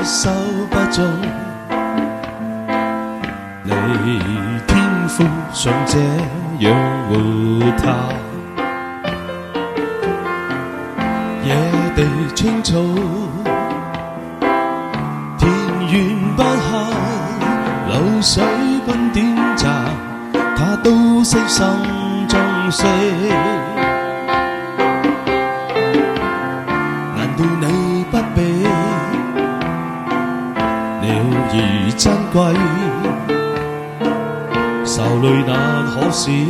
手不中，你天父想這樣活他。野地青草，田園不客，流水般短暫，他都悉心中識。難道你不比鳥兒珍貴？愁淚那可使你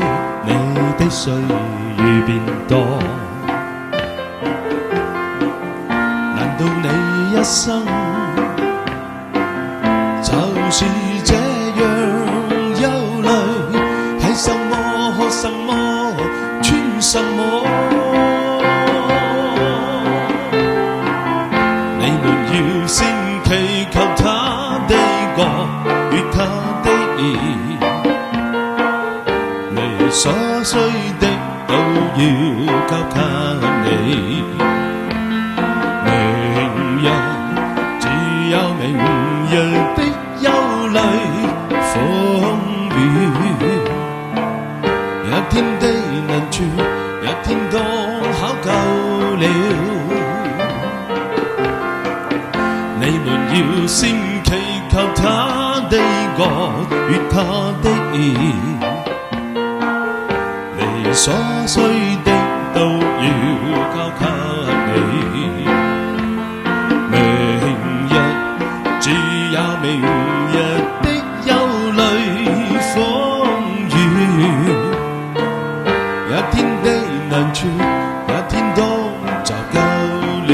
的歲月變多？難道你一生就是這樣憂慮？睇什麼喝什麼穿什麼？你們要先祈求他的國與他的義，你所需的都要交給你。明日只有明日的憂慮風雨，一天的難處，一天當考究了。你們要先祈求他的國與他的義，你所需的都要交給你。明日只有明日的憂慮風雨，一天的難處，一天當就夠了。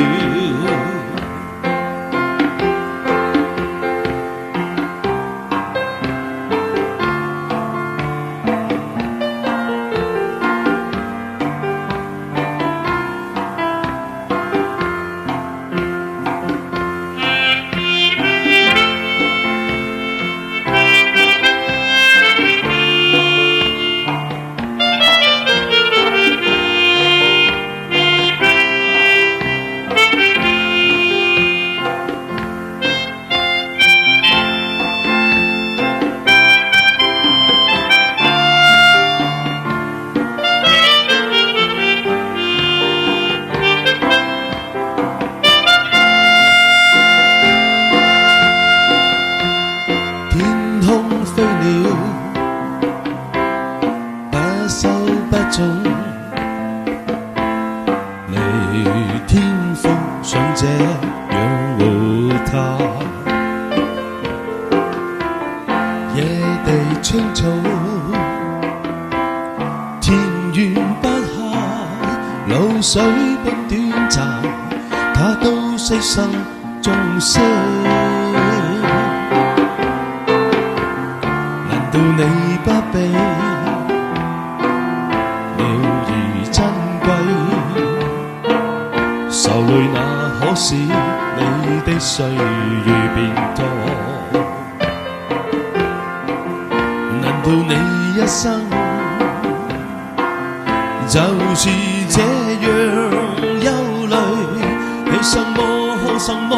飛鳥不收不種，你天父想這樣活他。野地青草，田園不客，流水般短暫，他都悉心中識。難道你不比鳥兒珍貴？愁淚那可使你的歲月變多？難道你一生就是這樣憂慮？吃什麼喝什麼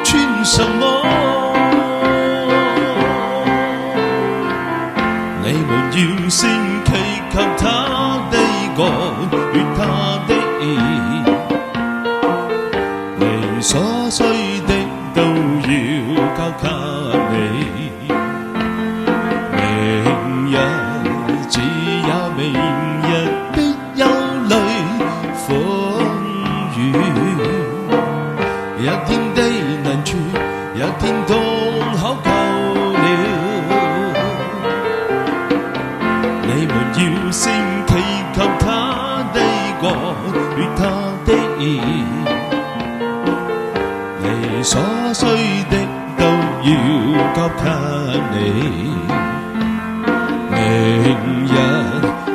穿什麼？你們要先祈求他的國與他的義，你所需的都要交給你。明日只有明日的憂慮風雨，一天的難處，一天當考究了。你們要先祈求他的國與他的義，你所需的都要交給你。明日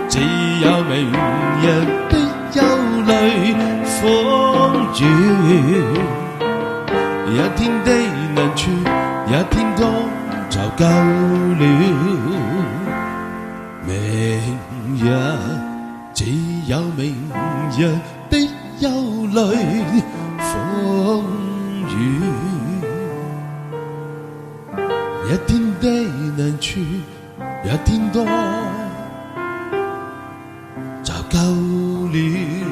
只有明日的憂慮風雨，一天的難處，一天當就夠了。明日只有明日的憂慮風雨。一天的難處，一天多就夠了。